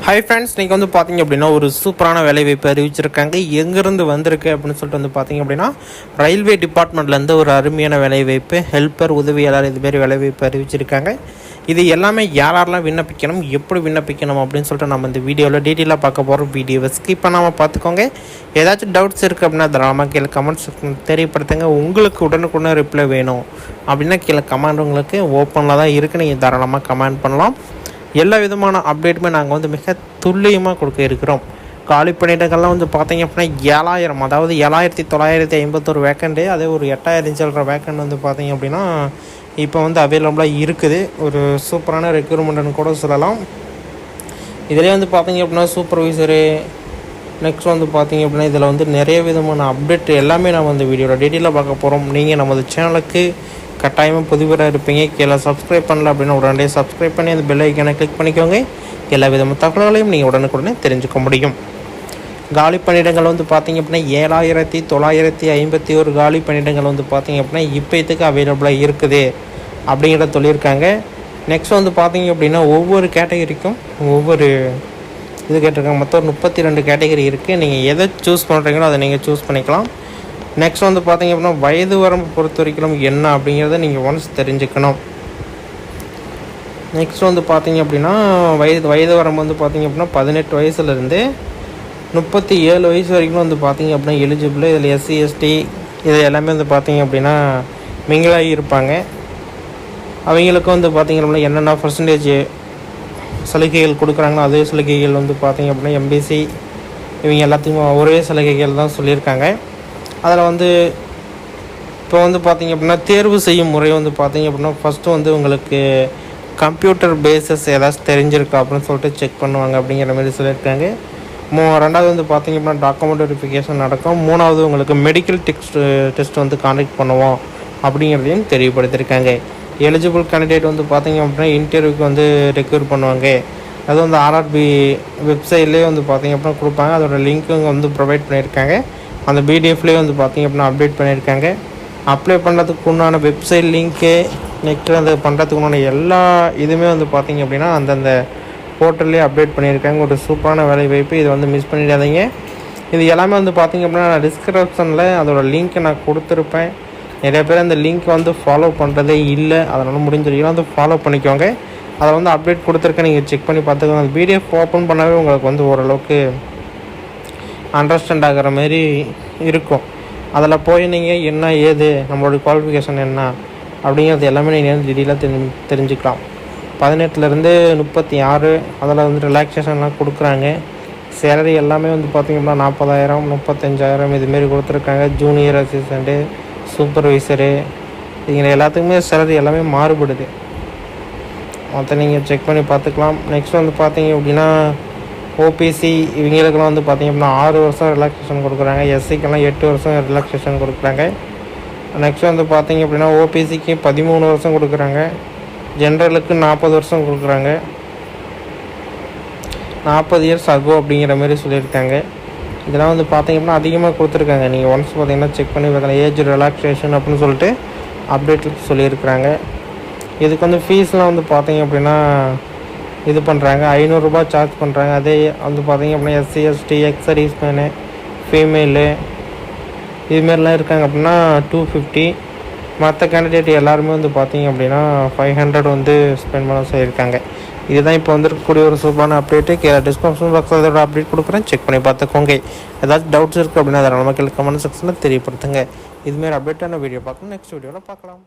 Hi friends, நீங்கள் வந்து பார்த்தீங்க அப்படின்னா ஒரு சூப்பரான வேலைவாய்ப்பு அறிவிச்சிருக்காங்க. எங்கேருந்து வந்திருக்கு அப்படின்னு சொல்லிட்டு வந்து பார்த்தீங்க அப்படின்னா ரயில்வே டிபார்ட்மெண்ட்லேருந்து ஒரு அருமையான வேலைவாய்ப்பு, ஹெல்ப்பர், உதவியாளர், இதுமாரி வேலைவாய்ப்பு அறிவிச்சிருக்காங்க. இது எல்லாமே யாரெல்லாம் விண்ணப்பிக்கணும், எப்படி விண்ணப்பிக்கணும் அப்படின்னு சொல்லிட்டு நம்ம இந்த வீடியோவில் டீட்டெயிலாக பார்க்க போகிறோம். வீடியோவை ஸ்கிப் பண்ணாமல் பார்த்துக்கோங்க. ஏதாச்சும் டவுட்ஸ் இருக்குது அப்படின்னா தாராளமாக கீழே கமெண்ட்ஸ் தெரியப்படுத்துங்க. உங்களுக்கு உடனுக்குடன் ரிப்ளை வேணும் அப்படின்னா கீழே கமெண்ட் உங்களுக்கு ஓப்பனில் தான் இருக்குது, நீங்கள் தாராளமாக கமெண்ட் பண்ணலாம். எல்லா விதமான அப்டேட்டுமே நாங்கள் வந்து மிக துல்லியமாக கொடுக்க இருக்கிறோம். காலி பணியிடங்கள்லாம் வந்து பார்த்தீங்க அப்படின்னா 7000, அதாவது 7951 வேக்கண்ட்டு, அதே ஒரு 8000 சொல்கிற வேக்கண்ட் வந்து பார்த்தீங்க அப்படின்னா இப்போ வந்து அவைலபிளாக இருக்குது. ஒரு சூப்பரான ரெக்ரூட்மெண்ட்னு கூட சொல்லலாம். இதிலே வந்து பார்த்தீங்க அப்படின்னா சூப்பர்வைசரு, நெக்ஸ்ட் வந்து பார்த்தீங்க அப்படின்னா இதில் வந்து நிறைய விதமான அப்டேட் எல்லாமே நம்ம வந்து வீடியோவில் டீட்டெயிலாக பார்க்க போகிறோம். நீங்கள் நமது சேனலுக்கு கட்டாயமாக புதுவராக இருப்பீங்க. கீழே சப்ஸ்கிரைப் பண்ணல அப்படின்னா உடனே சப்ஸ்கிரைப் பண்ணி அந்த பெல் ஐக்கானை கிளிக் பண்ணிக்கோங்க. எல்லா விதமான தகவல்களையும் நீங்கள் உடனுக்குடனே தெரிஞ்சுக்க முடியும். காலி பணியிடங்கள் வந்து பார்த்திங்க அப்படின்னா 7951 காலி பணியிடங்கள் வந்து பார்த்திங்க அப்படின்னா இப்போத்துக்கு அவைலபிளாக இருக்குது அப்படிங்கிறத சொல்லியிருக்காங்க. நெக்ஸ்ட் வந்து பார்த்திங்க அப்படின்னா ஒவ்வொரு கேட்டகரிக்கும் ஒவ்வொரு இது கேட்டிருக்காங்க. மொத்தம் 32 கேட்டகரி இருக்குது. நீங்கள் எதை சூஸ் பண்ணுறீங்களோ அதை நீங்கள் சூஸ் பண்ணிக்கலாம். நெக்ஸ்ட் வந்து பார்த்திங்க அப்படின்னா வயது வரம்பு பொறுத்த வரைக்கும் என்ன அப்படிங்கிறத நீங்கள் ஒன்ஸ் தெரிஞ்சுக்கணும். நெக்ஸ்ட் வந்து பார்த்திங்க அப்படின்னா வயது வரம்பு வந்து பார்த்திங்க அப்படின்னா 18 வயசுலேருந்து 37 வயசு வரைக்கும் வந்து பார்த்திங்க அப்படின்னா எலிஜிபிள். இதில் எஸ்சி எஸ்டி இது எல்லாமே வந்து பார்த்திங்க அப்படின்னா மிங்கிளாகி இருப்பாங்க. அவங்களுக்கு வந்து பார்த்திங்க அப்படின்னா என்னென்ன பர்சன்டேஜ் சலுகைகள் கொடுக்குறாங்களோ அதே சலுகைகள் வந்து பார்த்திங்க அப்படின்னா எம்பிசி இவங்க எல்லாத்தையும் ஒரே சலுகைகள் தான் சொல்லியிருக்காங்க. அதில் வந்து இப்போ வந்து பார்த்திங்க அப்படின்னா தேர்வு செய்யும் முறை வந்து பார்த்திங்க அப்படின்னா ஃபஸ்ட்டு வந்து உங்களுக்கு கம்ப்யூட்டர் பேஸஸ் ஏதாச்சும் தெரிஞ்சிருக்கா அப்படின்னு சொல்லிட்டு செக் பண்ணுவாங்க அப்படிங்கிற மாதிரி சொல்லியிருக்காங்க. ரெண்டாவது வந்து பார்த்திங்க அப்படின்னா டாக்குமெண்ட் வெரிஃபிகேஷன் நடக்கும். மூணாவது உங்களுக்கு மெடிக்கல் டெஸ்ட் வந்து காண்டக்ட் பண்ணுவோம் அப்படிங்கிறதையும் தெரியப்படுத்தியிருக்காங்க. எலிஜிபிள் கேண்டிடேட் வந்து பார்த்திங்க அப்படின்னா இன்டர்வியூக்கு வந்து ரெக்ரூட் பண்ணுவாங்க. அது வந்து ஆர்ஆர்பி வெப்சைட்லேயே வந்து பார்த்திங்க அப்படின்னா கொடுப்பாங்க. அதோட லிங்க்கும் வந்து ப்ரொவைட் பண்ணியிருக்காங்க. அந்த பிடிஎஃப்லேயே வந்து பார்த்திங்க அப்படின்னா அப்டேட் பண்ணியிருக்காங்க. அப்ளை பண்ணுறதுக்கு உண்டான வெப்சைட் லிங்க்கு, நெக்ஸ்ட் அந்த பண்ணுறதுக்கு உண்டான எல்லா இதுவுமே வந்து பார்த்திங்க அப்படின்னா அந்தந்த போர்ட்டல்லே அப்டேட் பண்ணியிருக்காங்க. ஒரு சூப்பரான வேலை வாய்ப்பு, இது வந்து மிஸ் பண்ணிடாதீங்க. இது எல்லாமே வந்து பார்த்திங்க அப்படின்னா நான் டிஸ்கிரிப்ஷனில் அதோடய லிங்க்கை நான் கொடுத்துருப்பேன். நிறைய பேர் அந்த லிங்க் வந்து ஃபாலோ பண்ணுறதே இல்லை. அதனால் முடிஞ்ச வரைக்கும் வந்து ஃபாலோ பண்ணிக்கோங்க. அதை வந்து அப்டேட் கொடுத்துருக்கேன், நீங்கள் செக் பண்ணி பார்த்துக்கோங்க. அந்த பிடிஎஃப் ஓப்பன் பண்ணாவே உங்களுக்கு வந்து ஓரளவுக்கு அண்டர்ஸ்டாண்ட் ஆகிற மாரி இருக்கும். அதில் போய் நீங்கள் என்ன ஏது நம்மளுடைய குவாலிஃபிகேஷன் என்ன அப்படிங்கிறது எல்லாமே நீங்கள் டீட்டெயிலாக தெரிஞ்சுக்கலாம். 18லேருந்து 36 அதில் வந்து ரிலாக்ஸேஷன்லாம் கொடுக்குறாங்க. சேலரி எல்லாமே வந்து பார்த்திங்கன்னா 40,000, 35,000 இதுமாரி கொடுத்துருக்காங்க. ஜூனியர் அசிஸ்டண்ட்டு, சூப்பர்வைசரு இங்கே எல்லாத்துக்குமே சேலரி எல்லாமே மாறுபடுது. மற்ற நீங்கள் செக் பண்ணி பார்த்துக்கலாம். நெக்ஸ்ட் வந்து பார்த்திங்க அப்படின்னா ஓபிசி இவங்களுக்கெல்லாம் வந்து பார்த்திங்க அப்படின்னா 6 வருஷம் ரிலாக்ஸேஷன் கொடுக்குறாங்க. எஸ்சிக்கெல்லாம் 8 வருஷம் ரிலாக்ஸேஷன் கொடுக்குறாங்க. நெக்ஸ்ட் வந்து பார்த்திங்க அப்படின்னா ஓபிசிக்கு 13 வருஷம் கொடுக்குறாங்க. ஜென்ரலுக்கு 40 வருஷம் கொடுக்குறாங்க. 40 இயர்ஸ் ஆகும் அப்படிங்கிற மாதிரி சொல்லியிருக்காங்க. இதெல்லாம் வந்து பார்த்திங்க அப்படின்னா அதிகமாக கொடுத்துருக்காங்க. நீங்கள் ஒன்ஸ் பார்த்திங்கன்னா செக் பண்ணி பார்க்கலாம். ஏஜ் ரிலாக்ஸேஷன் அப்படின்னு சொல்லிட்டு அப்டேட்டில் சொல்லியிருக்கிறாங்க. இதுக்கு வந்து ஃபீஸ்லாம் வந்து பார்த்திங்க அப்படின்னா இது பண்ணுறாங்க, 500 ரூபாய் சார்ஜ் பண்ணுறாங்க. அதே வந்து பார்த்திங்க அப்படின்னா SC ST, ex service man, female இதுமாரிலாம் இருக்காங்க அப்படின்னா 250. மற்ற கேண்டிடேட் எல்லாருமே வந்து பார்த்திங்க அப்படின்னா 500 வந்து ஸ்பெண்ட் பண்ண சொல்லியிருக்காங்க. இதுதான் இப்போ வந்துருக்கக்கூடிய ஒரு சூப்பரான அப்டேட்டு. கீழே டிஸ்கிரிப்ஷன் பாக்ஸில் அதோட அப்டேட் கொடுக்குறேன், செக் பண்ணி பார்த்துக்கோங்க. ஏதாச்சும் டவுட்ஸ் இருக்குது அப்படின்னா அதை நமக்கு கமெண்ட் செக்ஷனில் தெரியப்படுத்துங்க. இதுமாரி அப்டேட்டான வீடியோ பார்க்கணும். நெக்ஸ்ட் வீடியோவில் பார்க்கலாம்.